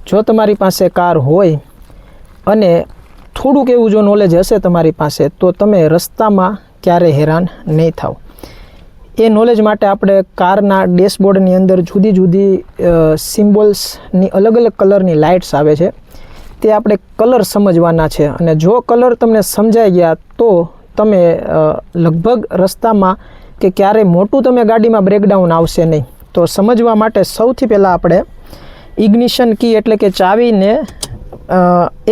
જો તમારી પાસે કાર હોય અને થોડુંક એવું જો નોલેજ હશે તમારી પાસે તો તમે રસ્તામાં ક્યારે હેરાન નહીં થાવ. એ નોલેજ માટે આપણે કારના ડેશબોર્ડની અંદર જુદી જુદી સિમ્બોલ્સની અલગ અલગ કલરની લાઇટ્સ આવે છે, તે આપણે કલર સમજવાના છે. અને જો કલર તમને સમજાઈ ગયા તો તમે લગભગ રસ્તામાં કે ક્યારે મોટું તમે ગાડીમાં બ્રેકડાઉન આવશે નહીં. તો સમજવા માટે સૌથી પહેલાં આપણે ઇગ્નિશન કી એટલે કે ચાવીને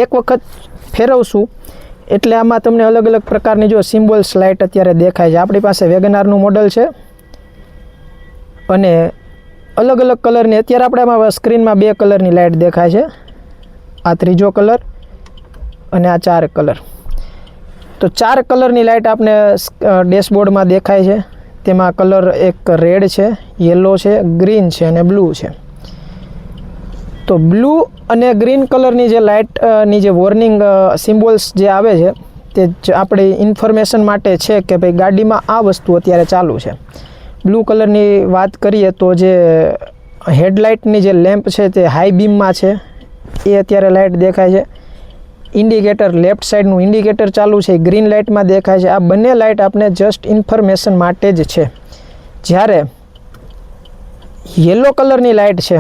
એક વખત ફેરવશું એટલે આમાં તમને અલગ અલગ પ્રકારની જો સિમ્બોલ્સ લાઇટ અત્યારે દેખાય છે. આપણી પાસે વેગનારનું મોડલ છે અને અલગ અલગ કલરની અત્યારે આપણે આમાં સ્ક્રીનમાં 2 કલરની લાઇટ દેખાય છે. આ ત્રીજો કલર અને આ 4 કલર. તો 4 કલરની લાઇટ આપણે ડેશબોર્ડમાં દેખાય છે. તેમાં કલર એક રેડ છે, યલો છે, ગ્રીન છે અને બ્લુ છે. તો બ્લુ અને ગ્રીન કલરની જે લાઇટની જે વોર્નિંગ સિમ્બોલ્સ જે આવે છે તે આપણી ઇન્ફોર્મેશન માટે છે કે ભાઈ ગાડીમાં આ વસ્તુ અત્યારે ચાલુ છે. બ્લુ કલરની વાત કરીએ તો જે હેડલાઇટની જે લેમ્પ છે તે હાઈ બીમમાં છે, એ અત્યારે લાઇટ દેખાય છે. ઇન્ડિકેટર લેફ્ટ સાઈડનું ઇન્ડિકેટર ચાલુ છે, ગ્રીન લાઇટમાં દેખાય છે. આ બંને લાઇટ આપણે જસ્ટ ઇન્ફોર્મેશન માટે જ છે. જ્યારે યલો કલરની લાઇટ છે,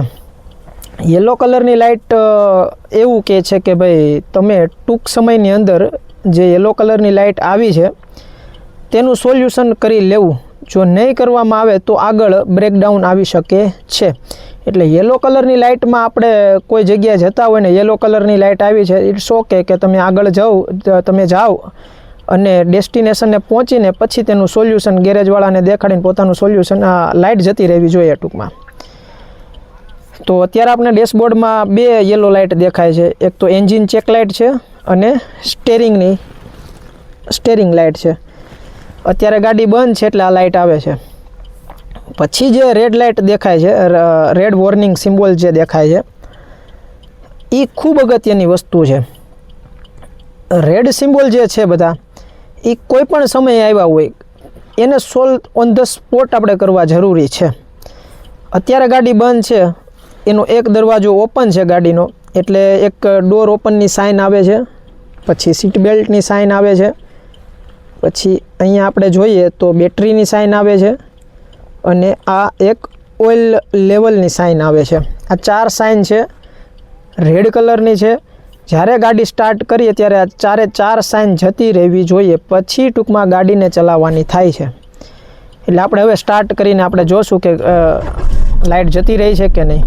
યલો કલરની લાઇટ એવું કહે છે કે ભાઈ તમે ટૂંક સમયની અંદર જે યલો કલરની લાઇટ આવી છે તેનું સોલ્યુશન કરી લેવું. જો નહીં કરવામાં આવે તો આગળ બ્રેકડાઉન આવી શકે છે. એટલે યલો કલરની લાઇટમાં આપણે કોઈ જગ્યાએ જતા હોય ને યલો કલરની લાઇટ આવી છે, ઇટ્સ ઓકે કે તમે આગળ જાઓ અને ડેસ્ટિનેશનને પહોંચીને પછી તેનું સોલ્યુશન ગેરેજવાળાને દેખાડીને પોતાનું સોલ્યુશન લાઇટ જતી રહેવી જોઈએ ટૂંકમાં. તો અત્યારે આપણે ડેશબોર્ડમાં 2 યલો લાઇટ દેખાય છે. એક તો એન્જિન ચેક લાઇટ છે અને સ્ટેરિંગ લાઇટ છે. અત્યારે ગાડી બંધ છે એટલે આ લાઇટ આવે છે. પછી જે રેડ લાઇટ દેખાય છે, રેડ વોર્નિંગ સિમ્બોલ જે દેખાય છે એ ખૂબ અગત્યની વસ્તુ છે. રેડ સિમ્બોલ જે છે બધા એ કોઈ પણ સમયે આવ્યા હોય એને સોલ્વ ઓન ધ સ્પોટ આપણે કરવા જરૂરી છે. અત્યારે ગાડી બંધ છે, એનો એક દરવાજો ઓપન છે ગાડીનો એટલે એક ડોર ઓપનની સાઇન આવે છે, પછી સીટ બેલ્ટની સાઇન આવે છે, પછી અહીંયા આપણે જોઈએ તો બેટરીની સાઇન આવે છે અને આ એક ઓઇલ લેવલની સાઇન આવે છે. આ 4 સાઇન છે, રેડ કલરની છે. જ્યારે ગાડી સ્ટાર્ટ કરીએ ત્યારે આ 4 સાઇન જતી રહેવી જોઈએ, પછી ટૂંકમાં ગાડીને ચલાવવાની થાય છે. એટલે આપણે હવે સ્ટાર્ટ કરીને આપણે જોશું કે લાઇટ જતી રહી છે કે નહીં.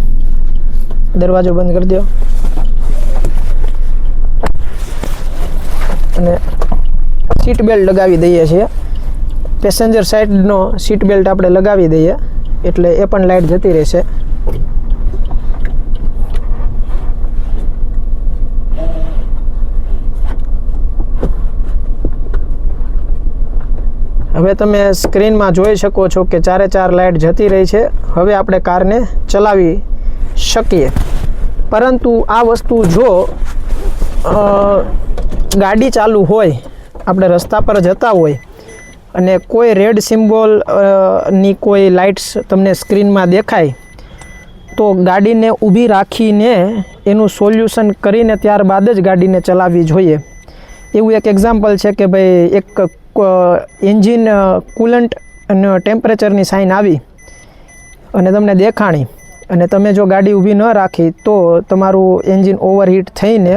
દરવાજો બંધ કરી દો અને સીટ બેલ્ટ લગાવી દઈએ છીએ. પેસેન્જર સાઈડનો સીટ બેલ્ટ આપણે લગાવી દઈએ એટલે એ પણ લાઇટ જતી રહેશે. હવે તમે સ્ક્રીનમાં જોઈ શકો છો કે 4 લાઇટ જતી રહી છે. હવે આપણે કારને ચલાવી શકીએ. પરંતુ આ વસ્તુ જો ગાડી ચાલુ હોય, આપણે રસ્તા પર જતા હોય અને કોઈ રેડ સિમ્બોલ ની કોઈ લાઇટ્સ તમને સ્ક્રીનમાં દેખાય તો ગાડીને ઊભી રાખીને એનું સોલ્યુશન કરીને ત્યારબાદ જ ગાડીને ચલાવવી જોઈએ. એવું એક એક્ઝામ્પલ છે કે ભાઈ એક એન્જિન કુલન્ટ અને ટેમ્પરેચરની સાઇન આવી અને તમને દેખાણી અને તમે જો ગાડી ઊભી ન રાખી તો તમારું એન્જિન ઓવરહીટ થઈને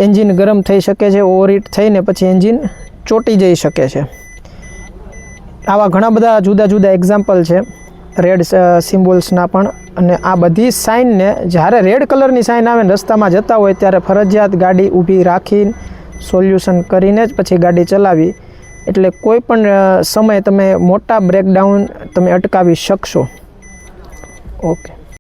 એન્જિન ગરમ થઈ શકે છે. ઓવરહીટ થઈને પછી એન્જિન ચોંટી જઈ શકે છે. આવા ઘણા બધા જુદા જુદા એક્ઝામ્પલ છે રેડ સિમ્બોલ્સના પણ. અને આ બધી સાઇનને જ્યારે રેડ કલરની સાઇન આવે ને રસ્તામાં જતા હોય ત્યારે ફરજિયાત ગાડી ઊભી રાખીને સોલ્યુશન કરીને જ પછી ગાડી ચલાવી. એટલે કોઈ પણ સમયે તમે મોટા બ્રેકડાઉન તમે અટકાવી શકશો. ઓકે.